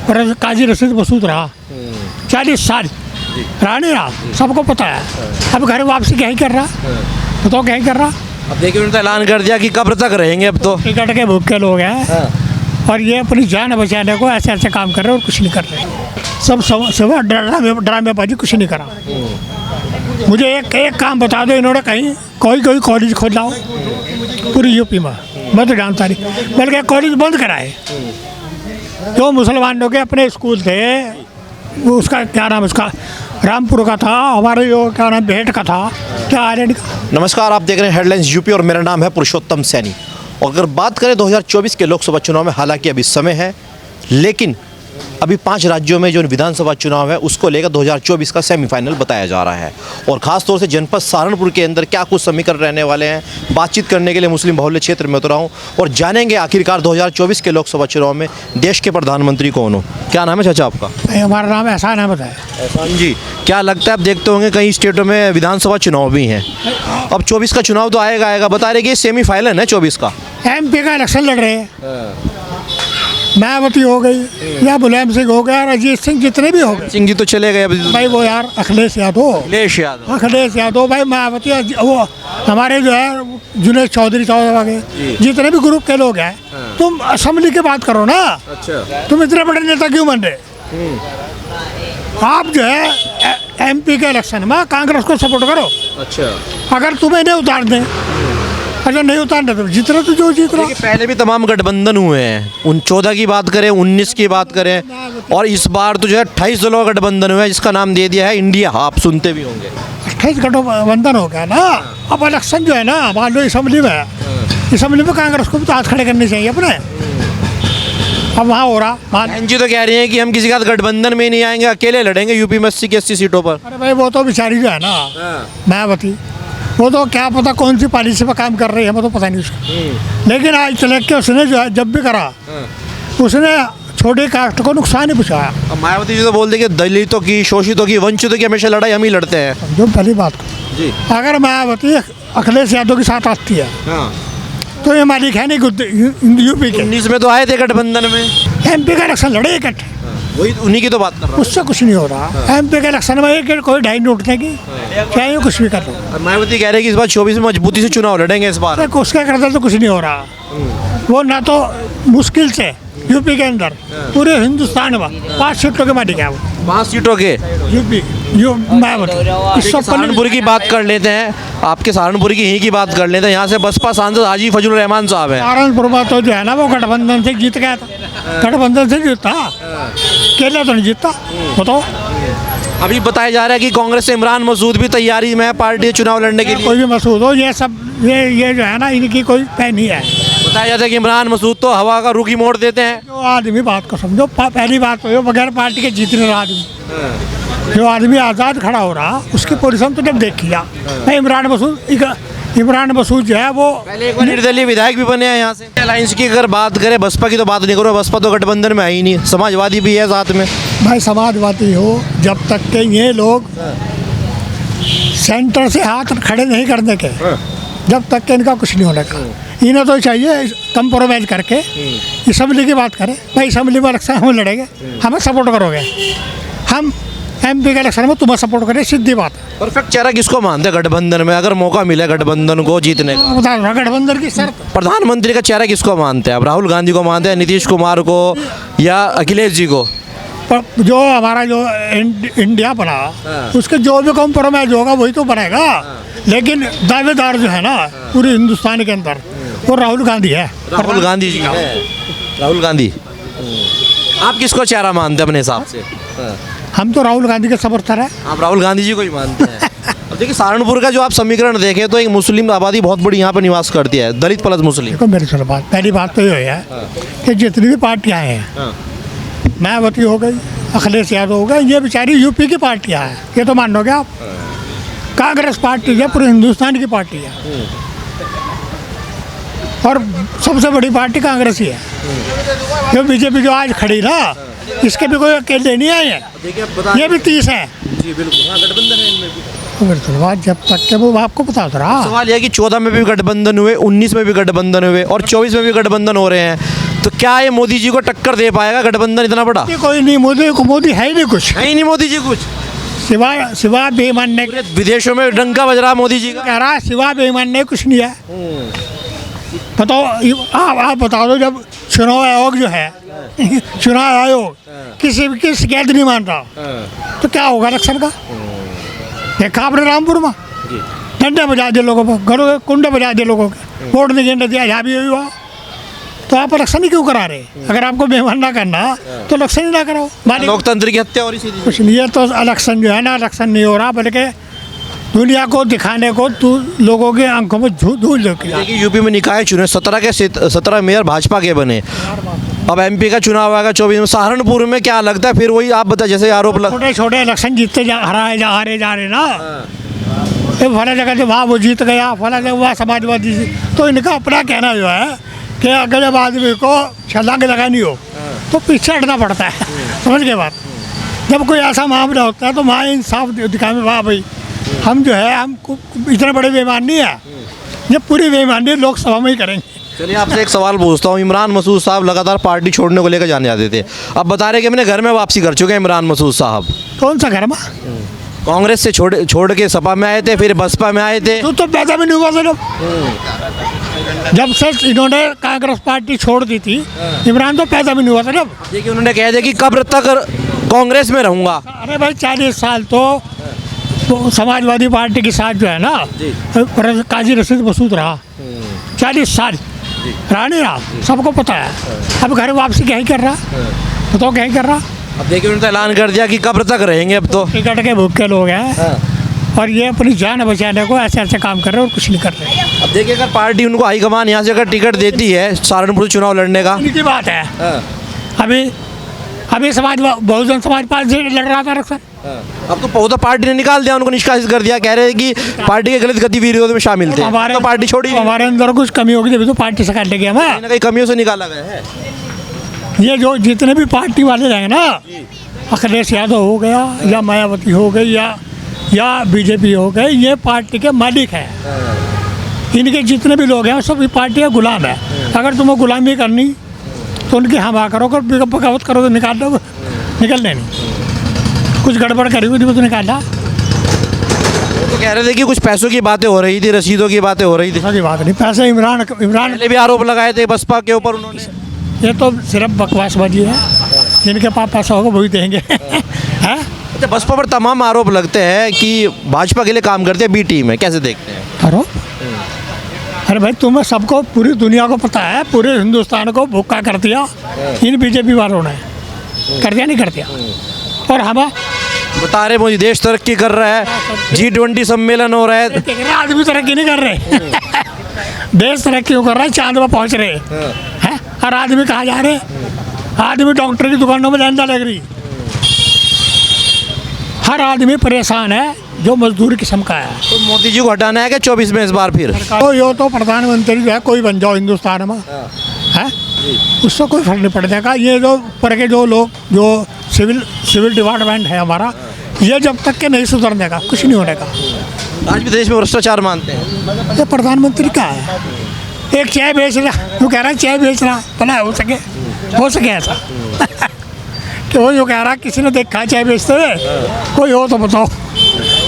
और काजी रशीद मसूद रहा 40 साल रहा नहीं रहा, सबको पता है। अब घर वापसी क्या ही कर रहा, बताओ क्या ही कर रहा। अब देखिए उन्होंने ऐलान कर दिया कि कब्र तक रहेंगे अब तो। टिकट के भूखे लोग हैं और ये अपनी जान बचाने को ऐसे ऐसे काम कर रहे हैं और कुछ नहीं कर रहे। सब ड्रामेबाजी, कुछ नहीं करा। मुझे एक काम बता दो, इन्होंने कहीं कोई कॉलेज खोला हो पूरी यूपी में, मैं तो जानता नहीं, बल्कि कॉलेज बंद कराए। जो मुसलमानों के अपने स्कूल थे, वो उसका क्या नाम, उसका रामपुर का था, हमारे जो क्या नाम भेंट का था, क्या आर्यन का। नमस्कार, आप देख रहे हैं हेडलाइंस यूपी और मेरा नाम है पुरुषोत्तम सैनी। और अगर बात करें 2024 के लोकसभा चुनाव में, हालांकि अभी समय है, लेकिन अभी 5 राज्यों में जो विधानसभा चुनाव है उसको लेकर 2024 का सेमीफाइनल बताया जा रहा है। और ख़ास तौर से जनपद सहारनपुर के अंदर क्या कुछ समीकरण रहने वाले हैं, बातचीत करने के लिए मुस्लिम बहुल्य क्षेत्र में उतरा हूँ और जानेंगे आखिरकार 2024 के लोकसभा चुनाव में देश के प्रधानमंत्री कौन हो। क्या नाम है चाचा आपका? हमारा नाम एहसान अहमद है। एहसान जी, क्या लगता है, आप देखते होंगे कई स्टेटों में विधानसभा चुनाव भी हैं, अब 24 का चुनाव तो आएगा, बता रहे कि ये सेमीफाइनल है 24 का। MP का इलेक्शन लड़ रहे हैं, मायावती हो गई या मुलायम सिंह हो गया, अजीत सिंह, जितने भी हो गए। सिंह जी तो चले गए अभी। भाई वो यार अखिलेश यादव भाई, मायावती, वो हमारे जो है जुनेद चौधरी वगैरह जितने भी ग्रुप के लोग हैं, तुम असेंबली की बात करो ना। अच्छा, तुम इतने बड़े नेता क्यों बन रहे? आप जो है MP के इलेक्शन में कांग्रेस को सपोर्ट करो। अच्छा, अगर तुम्हें नहीं उतार दें, अगर नहीं उतारना तो जीत रहे, तो जो जीत रहा। पहले भी तमाम गठबंधन हुए हैं, 14 की बात करें, 19 की बात करें, और इस बार तो जो है 28 दलों का गठबंधन हुआ है जिसका नाम दे दिया है इंडिया। आप सुनते भी होंगे 28 गठबंधन हो गया ना। अब इलेक्शन जो है ना, मान लो असेंबली में, असेंबली में कांग्रेस को भी तो हाथ खड़े करने चाहिए अपने। अब वहाँ हो रहा, बहन जी तो कह रही हैं कि हम किसी का गठबंधन में नहीं आएंगे, अकेले लड़ेंगे यूपी में 80 की 80 सीटों पर। अरे भाई वो तो बेचारी जो है ना मायावती, वो तो क्या पता कौन सी पॉलिसी पर काम कर रही है, हमें तो पता नहीं उसका। लेकिन आज चले के उसने जो है जब भी करा, उसने छोटे कास्ट को नुकसान ही पहुँचाया। अब मायावती जी तो बोलते कि दलितों की, शोषितों की, वंचितों की हमेशा लड़ाई हम ही लड़ते हैं। जो पहली बात जी, अगर मायावती अखिलेश यादव के साथ आती है तो ये मालिक है नहीं यूपी के। 19 में तो आए थे गठबंधन में, MP का इलेक्शन लड़े इकट्ठे, वही उन्हीं की तो बात कर रहा हूँ। उससे कुछ नहीं हो रहा। MP के इलेक्शन में एक कोई ढाई नोट देगी, चाहे कुछ भी कर लो। और मायावती कह रहे हैं कि इस बार 24 में मजबूती से चुनाव लड़ेंगे इस बार। उसका करता तो कुछ नहीं हो रहा। वो ना तो मुश्किल से यूपी के अंदर पूरे हिंदुस्तान में 5 सीटों के मालिक है वो। 5 सीटों के यूपी मायावती। सहारनपुर की बात कर लेते हैं, आपके सहारनपुर की ही की बात कर लेते हैं। यहाँ से बसपा सांसद हाजी फजलुर रहमान साहब हैं। सहारनपुर में तो जो है ना वो गठबंधन से जीत गया था, गठबंधन से जीतता, अकेला तो नहीं जीतता। बताओ, अभी बताया जा रहा है कि कांग्रेस से इमरान मसूद भी तैयारी में है पार्टी चुनाव लड़ने के लिए। कोई भी मसूद हो, ये सब ये जो है ना, इनकी कोई तय नहीं है। बताया जाता है कि इमरान मसूद तो हवा का रुख ही मोड़ देते हैं। जो आदमी बात को समझो, पहली बात तो बगैर पार्टी के जीतने रहा आदमी, जो आदमी आज़ाद खड़ा हो रहा, उसकी पोजीशन तो जब देख लिया। इमरान मसूद जो है वो पहले एक बार निर्दलीय विधायक भी बने हैं यहाँ से। अलायंस की अगर बात करें, बसपा की तो बात नहीं करो, बसपा तो गठबंधन में है ही नहीं, समाजवादी भी है साथ में। भाई समाजवादी हो, जब तक के ये लोग सेंटर से हाथ खड़े नहीं करने के, जब तक के इनका कुछ नहीं होने का। इन्हें तो चाहिए कंप्रोमाइज करके असेंबली की बात करें। भाई असेंबली में इलेक्शन हम लड़ेंगे, हमें सपोर्ट करोगे, हम MP के इलेक्शन में तुम्हें सपोर्ट करें, सीधी बात है। परफेक्ट चेहरा किसको मानते हैं गठबंधन में, अगर मौका मिले गठबंधन को जीतने का? गठबंधन की शर्त, प्रधानमंत्री का चेहरा किसको मानते हैं आप? राहुल गांधी को मानते हैं, नीतीश कुमार को, या अखिलेश जी को? जो हमारा जो इंडिया बना, उसके जो भी कॉम्प्रोमाइज होगा वही तो बनेगा। लेकिन दावेदार जो है ना पूरे हिंदुस्तान के अंदर, वो राहुल गांधी है। राहुल गांधी जी, राहुल गांधी। आप किसको चेहरा मानते हैं अपने हिसाब से? हम तो राहुल गांधी के समर्थक हैं। आप राहुल गांधी जी को ही मानते हैं? अब देखिए सहारनपुर का जो आप समीकरण देखें तो एक मुस्लिम आबादी बहुत बड़ी यहाँ पर निवास करती है, दलित प्लस मुस्लिम। देखो मेरी सुनो बात, पहली बात तो ये है कि जितनी भी पार्टियाँ हैं, मायावती हो गई, अखिलेश यादव हो गया, ये बेचारी यूपी की पार्टियाँ हैं, ये तो मान लोगे आप। कांग्रेस पार्टी है पूरे हिंदुस्तान की पार्टी है, और सबसे बड़ी पार्टी कांग्रेस ही है। जो बीजेपी जो आज खड़ी ना, इसके भी कोई अकेले नहीं आए हैं, ये भी 30 है। जी बिल्कुल, हाँ गठबंधन है इनमें भी। जब तक के वो आपको बता रहा। सवाल यह है कि 14 में भी गठबंधन हुए, 19 में भी गठबंधन हुए और 24 में भी गठबंधन हो रहे हैं। तो क्या ये मोदी जी को टक्कर दे पाएगा गठबंधन इतना बड़ा? ये कोई नहीं, मोदी है ही नहीं कुछ, है ही नहीं मोदी जी कुछ। सिवा बेईमानने पूरे विदेशों में डंका बज रहा मोदी जी का। कह रहा है, सिवा बेईमानने कुछ नहीं है। बताओ, आप बता दो, जब चुनाव आयोग जो है चुनाव आयोग किसी की शिकायत नहीं मान रहा तो क्या होगा इलेक्शन का? देखा आपने रामपुर में डंडे बजा दिए लोगों पर, घरों के कुंडे बजा दिए लोगों के, वोट नहीं गिनने दिया, यहाँ भी यही हुआ। तो आप इलेक्शन ही क्यों करा रहे? अगर आपको बेईमान ना करना तो इलेक्शन ही ना कराओ। लोकतंत्र की हत्या हो रही थी। कुछ नहीं है, तो इलेक्शन जो है ना, इलेक्शन नहीं हो रहा, बल्कि दुनिया को दिखाने को तू लोगों के आंखों में धूल झोंकी। देखिए यूपी में निकाय चुने 17 के 17 मेयर भाजपा के बने। अब एमपी का चुनाव आएगा 24 में। सहारनपुर में क्या लगता है फिर वही आप बता, जैसे आरोप छोटे छोटे इलेक्शन जीतते हारे जा रहे ना। ये फला जगह से वहाँ वो जीत गया, फला जगह वहाँ समाजवादी तो इनका अपना कहना जो है कि अगर जब आदमी को छलांग लगानी हो तो पीछे हटना पड़ता है। समझ गए बात? जब कोई ऐसा मामला होता है तो वहाँ इंसाफ दिखाने, वाह भाई हम जो है, हम इतने बड़े बेईमान नहीं है, ये पूरी बेईमानी लोकसभा में ही करेंगे। चलिए आपसे एक सवाल पूछता हूँ। इमरान मसूद साहब लगातार पार्टी छोड़ने को लेकर जाने जाते थे, अब बता रहे कि अपने घर में वापसी कर चुके हैं इमरान मसूद साहब। कौन सा घर में? कांग्रेस से छोड़ के सपा में आए थे, फिर बसपा में आए थे। तो पैदा भी नहीं हुआ सर। जब से इन्होंने कांग्रेस पार्टी छोड़ दी थी, इमरान तो पैदा भी नहीं हुआ था जब। देखिए उन्होंने कह दिया कि कब्र तक कांग्रेस में रहूंगा। अरे भाई 40 साल तो समाजवादी पार्टी के साथ जो है ना, काजी रशीद मसूद रहा, 40 साल रहा नहीं रहा, सबको पता है। अब घर वापसी क्या ही कर रहा, बताओ क्या ही कर रहा। अब देखिए उन्होंने ऐलान कर दिया कि कब्र तक रहेंगे अब तो। टिकट के भूखे लोग हैं और ये अपनी जान बचाने को ऐसे ऐसे काम कर रहे हैं और कुछ नहीं कर रहे। अब देखिए अगर पार्टी उनको हाईकमान यहाँ से अगर टिकट देती है सहारनपुर चुनाव लड़ने का, की बात है। अभी बहुजन समाज पार्टी से लड़ रहा था इलेक्शन, अब तो पौधा पार्टी ने निकाल दिया, उनको निष्कासित कर दिया, कह रहे हैं कि पार्टी के गलत गतिविधियों में शामिल थे। हमारे तो पार्टी छोड़ी, हमारे अंदर कुछ कमी होगी तभी तो पार्टी से काट गया। कहीं ना कहीं कमियों से निकाला गया है। ये जो जितने भी पार्टी वाले रहेंगे ना, अखिलेश यादव हो गया या मायावती हो गई या बीजेपी हो गई, ये पार्टी के मालिक हैं। इनके जितने भी लोग हैं सब पार्टी के गुलाम है। अगर तुम्हें गुलामी करनी तो उनकी हवा करो, बगावत करो तो निकाल दो, निकलने नहीं। कुछ गड़बड़ करी हुई थी तो निकाला। तो कह रहे थे कि कुछ पैसों की बातें हो रही थी, रसीदों की बातें हो रही थी। की बात नहीं, पैसे इमरान पहले भी आरोप लगाए थे बसपा के ऊपर उन्होंने। ये तो सिर्फ बकवासबाजी है, जिनके पास पैसा होगा वही देंगे। हैं? अच्छा, बसपा पर तमाम आरोप लगते हैं कि भाजपा के लिए काम करते हैं, बी टीम है, कैसे देखते हैं? आरोप? अरे भाई तुम्हें सबको, पूरी दुनिया को पता है, पूरे हिंदुस्तान को भूखा कर दिया इन बीजेपी वालों ने। कर दिया नहीं कर दिया? और हम बता रहे मोदी देश तरक्की कर रहा है, G20 सम्मेलन हो रहा है। आदमी तरक्की नहीं कर रहे। देश तरक्की क्यों कर रहा है? चांद में पहुंच रहे हैं और आदमी कहाँ जा रहे? आदमी डॉक्टर की दुकानों में लाइन लग रही। हर आदमी परेशान है जो मजदूर किस्म का है। तो मोदी जी को हटाना है क्या 24 में इस बार फिर? तो यो तो प्रधानमंत्री जो है कोई बन जाओ हिंदुस्तान में, है उससे कोई फर्क नहीं पड़ जाएगा। ये जो ऊपर के जो लोग, जो सिविल डिपार्टमेंट है हमारा, ये जब तक के नहीं सुधरने का कुछ नहीं होने का। आज भी देश में भ्रष्टाचार मानते हैं। ये प्रधानमंत्री क्या है? एक चाय बेच रहा, वो कह रहा है चाय बेच रहा, भला हो सके ऐसा? कि वो जो कह रहा किसी ने देखा चाय बेचते हुए, कोई हो तो बताओ।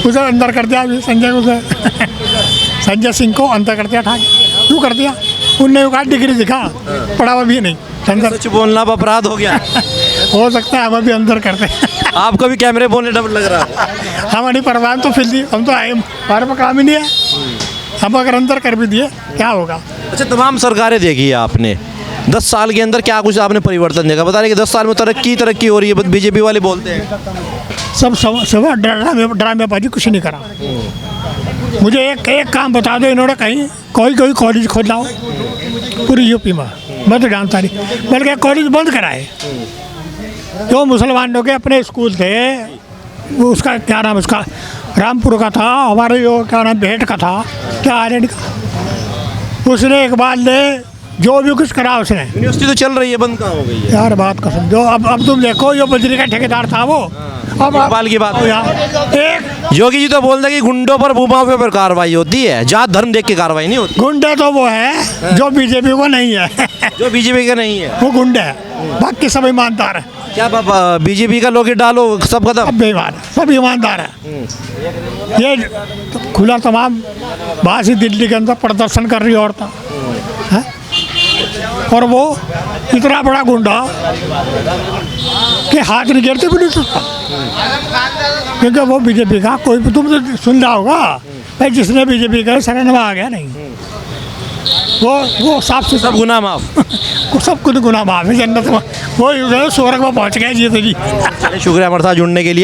उसे अंदर कर दिया संजय सिंह को अंदर कर दिया, क्यों कर दिया? उनने कहा डिग्री दिखा, पढ़ा हुआ भी नहीं। सच बोलना अपराध हो गया। हो सकता है हम भी अंदर करते। आपको भी कैमरे बोलने डर लग रहा है? हमारी परवाह तो फिर दी, हम तो आए, हमारे पर काम ही नहीं है। हम अगर अंदर कर भी दिए क्या होगा? अच्छा, तमाम सरकारें देखी है आपने, 10 साल के अंदर क्या कुछ आपने परिवर्तन देखा? बता रहे कि 10 साल में तरक्की हो रही है, बीजेपी वाले बोलते हैं। सब ड्रामेबाजी कुछ नहीं करा। मुझे एक काम बता दो, इन्होंने कहीं कोई कॉलेज खोल लाओ पूरी यूपी में, मैं तो जानता नहीं, बल्कि कॉलेज बंद कराए। जो मुसलमानों के अपने स्कूल थे, वो उसका क्या नाम, उसका रामपुर का था, हमारे जो क्या नाम भेंट का था, क्या आर्यन का, उसने एक बार ले जो भी कुछ करा उसने। यूनिवर्सिटी तो चल रही है, बंद कहाँ हो गई है? यार बात का समझो। अब तुम देखो, जो बजरी का ठेकेदार था वो अब भोपाल की बात। यहाँ एक योगी जी तो बोलते हैं कि गुंडों पर भूमाफिया पर कार्रवाई होती है, जात धर्म देख के कार्रवाई नहीं होती। गुंडे तो वो है जो बीजेपी को नहीं है जो बीजेपी का नहीं है, वो गुंडे है, बाकी सब ईमानदार है। क्या बीजेपी का लोग डालो सब खत्म। सब बेईमान है, सब ईमानदार है। ये तो खुला तमाम बाहर से दिल्ली के अंदर प्रदर्शन कर रही औरतें हैं, और वो इतना बड़ा गुंडा कि हाथ नहीं गिरते भी नहीं सकता, क्योंकि वो बीजेपी का कोई, तुम तो सुन रहा होगा भाई, जिसने बीजेपी का शरण में आ गया नहीं, वो साफ सुथरा सब गुनाह माफ। सब कुछ गुनाह माफ है, जन्नत में वो स्वर्ग में पहुँच गया जी। तो जी शुक्रिया हमारे साथ जुड़ने के लिए।